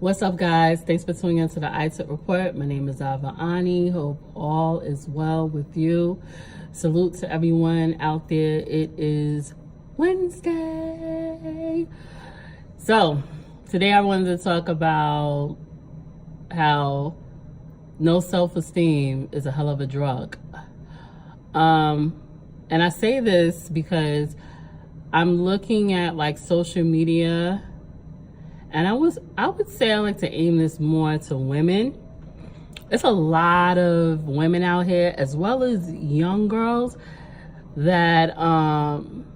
What's up, guys? Thanks for tuning into the iTip Report. My name is Iveriani. Hope all is well with you. Salute to everyone out there. It is Wednesday. So, today I wanted to talk about how no self-esteem is a hell of a drug. And I say this because I'm looking at like social media, and I would say I like to aim this more to women. It's a lot of women out here, as well as young girls, that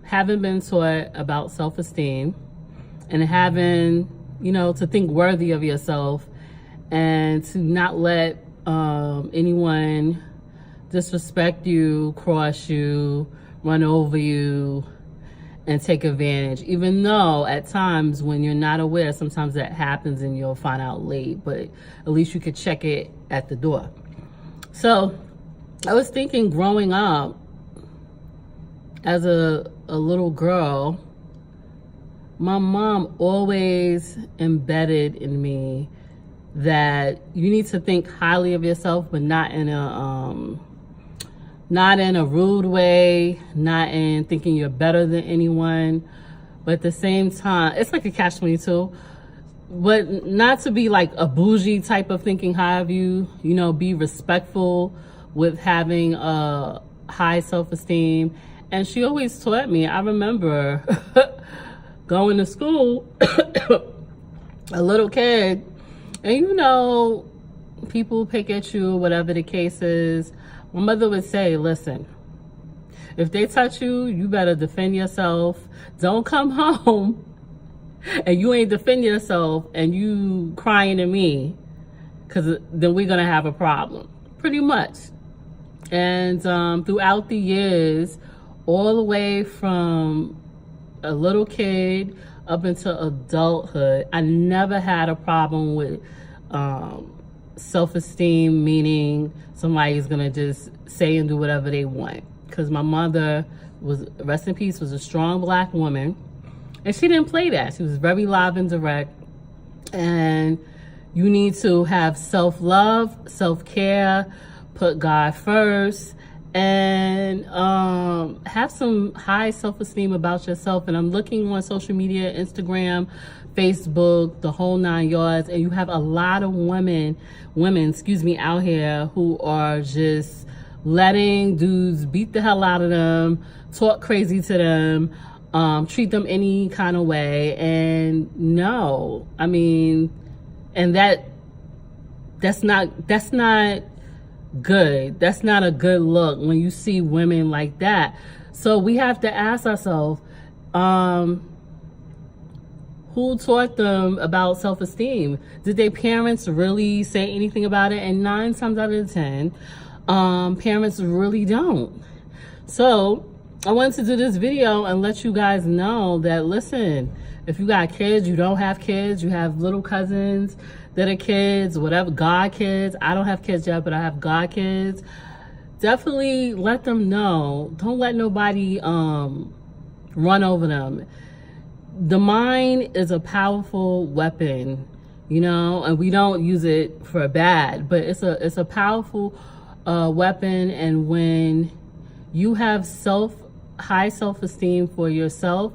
haven't been taught about self-esteem and having, to think worthy of yourself and to not let anyone disrespect you, cross you, run over you, and take advantage. Even though at times when you're not aware, sometimes that happens and you'll find out late, but at least you could check it at the door. So I was thinking, growing up as a little girl, my mom always embedded in me that you need to think highly of yourself, but not in a rude way, not in thinking you're better than anyone, but at the same time, it's like a catch-22, but not to be like a bougie type of thinking high of you, be respectful with having a high self-esteem. And she always taught me, I remember going to school, a little kid, and people pick at you, whatever the case is. My mother would say, listen, if they touch you, you better defend yourself. Don't come home and you ain't defend yourself and you crying to me, because then we're going to have a problem, pretty much. And throughout the years, all the way from a little kid up into adulthood, I never had a problem with self-esteem, meaning somebody's gonna just say and do whatever they want. Because my mother was, rest in peace, was a strong Black woman, and she didn't play that. She was very live and direct. And you need to have self-love, self-care, put God first, and have some high self-esteem about yourself. And I'm looking on social media, Instagram, Facebook, the whole 9 yards, and you have a lot of women out here who are just letting dudes beat the hell out of them, talk crazy to them, treat them any kind of way. And no, I mean, and that's not good. That's not a good look when you see women like that. So we have to ask ourselves, who taught them about self-esteem? Did their parents really say anything about it? And 9 times out of 10, parents really don't. So I wanted to do this video and let you guys know that, listen, if you got kids, you don't have kids, you have little cousins that are kids, whatever, God kids. I don't have kids yet, but I have God kids. Definitely let them know. Don't let nobody run over them. The mind is a powerful weapon, and we don't use it for bad, but it's a powerful weapon. And when you have high self-esteem for yourself,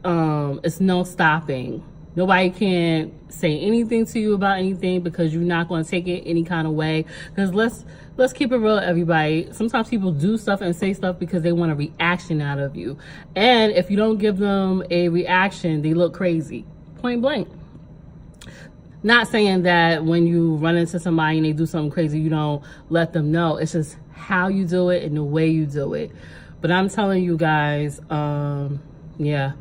it's no stopping. Nobody can say anything to you about anything, because you're not going to take it any kind of way. Because let's keep it real, everybody. Sometimes people do stuff and say stuff because they want a reaction out of you. And if you don't give them a reaction, they look crazy. Point blank. Not saying that when you run into somebody and they do something crazy, you don't let them know. It's just how you do it and the way you do it. But I'm telling you guys, yeah.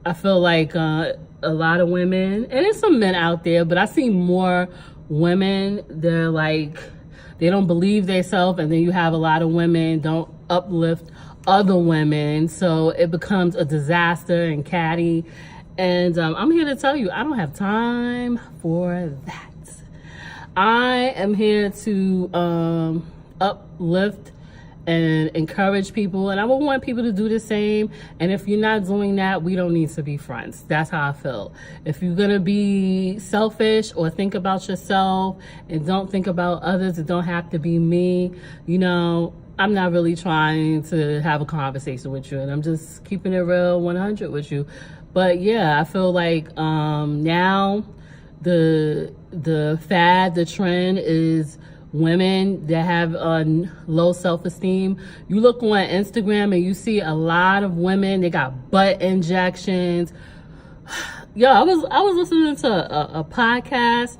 I feel like a lot of women, and there's some men out there, but I see more women, they're like, they don't believe themselves, and then you have a lot of women don't uplift other women, so it becomes a disaster and catty. And I'm here to tell you, I don't have time for that. I am here to uplift and encourage people, and I would want people to do the same. And if you're not doing that, we don't need to be friends. That's how I feel. If you're gonna be selfish or think about yourself and don't think about others, it don't have to be me, you know, I'm not really trying to have a conversation with you, and I'm just keeping it real 100 with you. But yeah, I feel like now the fad, the trend is women that have low self-esteem. You look on Instagram and you see a lot of women, they got butt injections. Yo, I was listening to a podcast,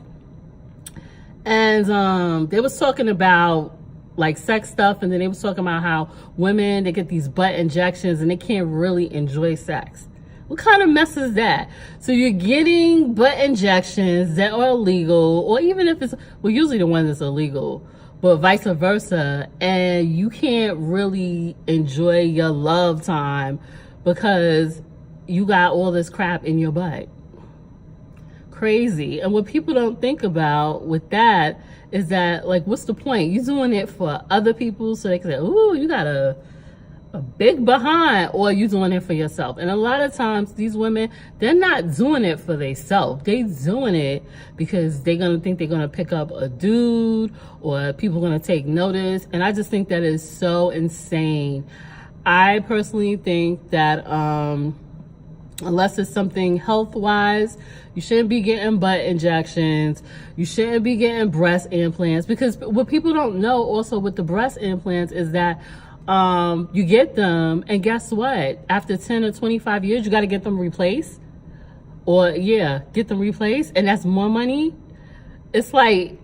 and they was talking about like sex stuff, and then they was talking about how women, they get these butt injections and they can't really enjoy sex. What kind of mess is that? So you're getting butt injections that are illegal, or even if it's, well, usually the one that's illegal, but vice versa, and you can't really enjoy your love time because you got all this crap in your butt. Crazy. And what people don't think about with that is that, like, what's the point? You're doing it for other people so they can say, ooh, you got a big behind, or you doing it for yourself. And a lot of times these women, they're not doing it for themselves. They doing it because they're gonna think they're gonna pick up a dude, or people gonna take notice. And I just think that is so insane. I personally think that unless it's something health-wise, you shouldn't be getting butt injections. You shouldn't be getting breast implants, because what people don't know also with the breast implants is that you get them, and guess what? After 10 or 25 years, you got to get them replaced. Or yeah, get them replaced, and that's more money. It's like,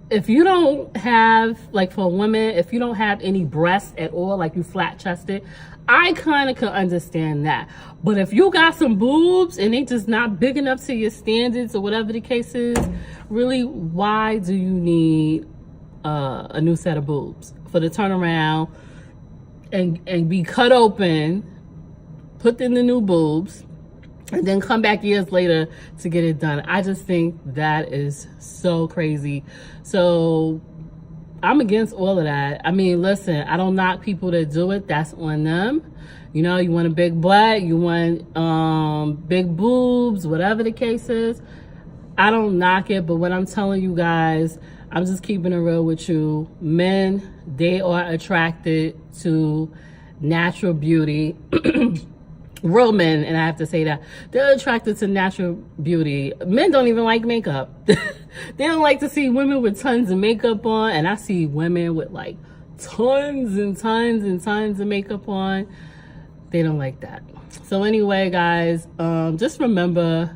if you don't have, like for women, if you don't have any breasts at all, like you flat chested, I kind of could understand that. But if you got some boobs and they just not big enough to your standards or whatever the case is, really, why do you need a new set of boobs? For the turnaround and be cut open, put in the new boobs, and then come back years later to get it done. I just think that is so crazy. So I'm against all of that. I mean, listen, I don't knock people that do it. That's on them. You know, you want a big butt, you want big boobs, whatever the case is. I don't knock it, but what I'm telling you guys, I'm just keeping it real with you. Men, they are attracted to natural beauty. Real men, and I have to say that, they're attracted to natural beauty. Men don't even like makeup. They don't like to see women with tons of makeup on, and I see women with like tons and tons and tons of makeup on. They don't like that. So anyway, guys, just remember,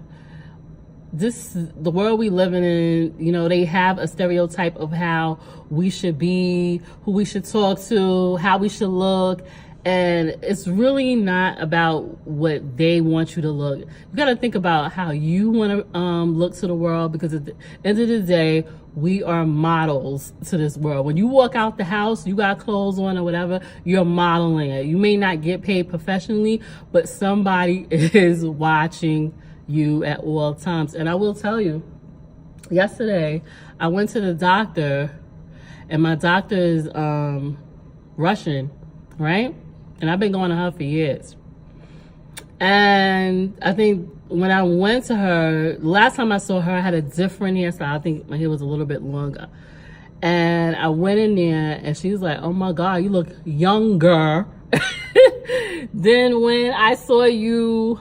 the world we living in, you know, they have a stereotype of how we should be, who we should talk to, how we should look, and it's really not about what they want you to look. You got to think about how you want to look to the world, because at the end of the day, we are models to this world. When you walk out the house, you got clothes on or whatever, you're modeling it. You may not get paid professionally, but somebody is watching you at all times. And I will tell you, yesterday I went to the doctor, and my doctor is Russian, right? And I've been going to her for years. And I think when I went to her, last time I saw her, I had a different hairstyle. I think my hair was a little bit longer. And I went in there, and she was like, oh my God, you look younger than when I saw you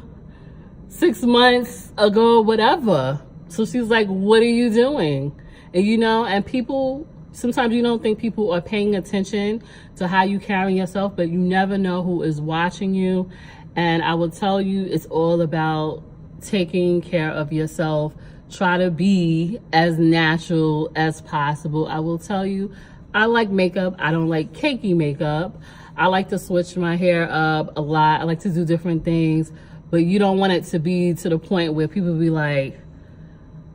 6 months ago, whatever. So she was like, what are you doing? And you know, and people, sometimes you don't think people are paying attention to how you carry yourself, but you never know who is watching you. And I will tell you, it's all about taking care of yourself. Try to be as natural as possible. I will tell you, I like makeup. I don't like cakey makeup. I like to switch my hair up a lot. I like to do different things, but you don't want it to be to the point where people be like,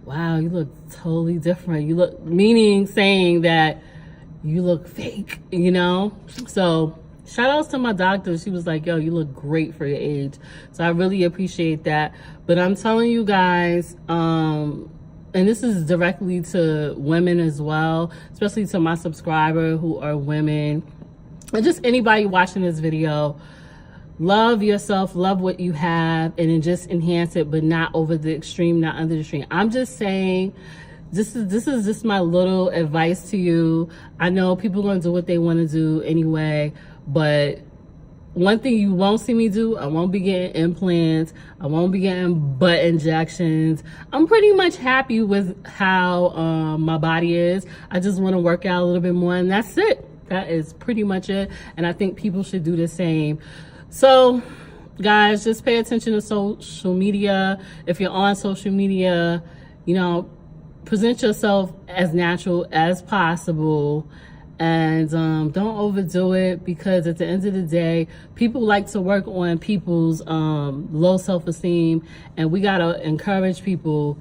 wow, you look totally different. You look, meaning saying that you look fake, you know? So shout outs to my doctor. She was like, yo, you look great for your age. So I really appreciate that. But I'm telling you guys, and this is directly to women as well, especially to my subscriber who are women. and just anybody watching this video, love yourself, love what you have, and then just enhance it, but not over the extreme, not under the extreme. I'm just saying, this is just my little advice to you. I know people are going to do what they want to do anyway, but one thing you won't see me do, I won't be getting implants, I won't be getting butt injections. I'm pretty much happy with how my body is. I just want to work out a little bit more, and that's it. That is pretty much it, and I think people should do the same. So guys, just pay attention to social media. If you're on social media, you know, present yourself as natural as possible, and don't overdo it, because at the end of the day, people like to work on people's low self-esteem, and we gotta encourage people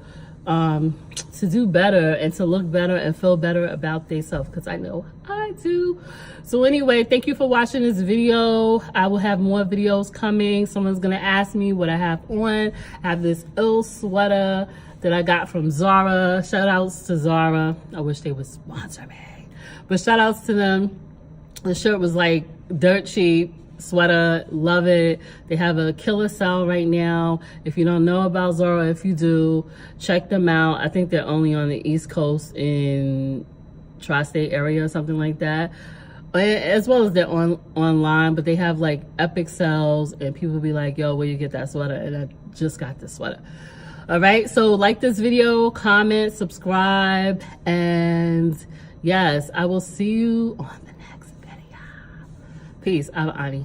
to do better and to look better and feel better about themselves, because I know I do. So anyway, thank you for watching this video. I will have more videos coming. Someone's gonna ask me what I have on. I have this ill sweater that I got from Zara. Shout outs to Zara. I wish they would sponsor me, but shout outs to them. The shirt was like dirt cheap sweater. Love it. They have a killer sale right now. If you don't know about Zara, if you do, check them out. I think they're only on the East Coast in tri-state area or something like that, as well as they're online, but they have like epic sales, and people be like, yo, where you get that sweater? And I just got this sweater. All right, so like this video, comment, subscribe, and yes, I will see you on the next video. Peace. Iveriani.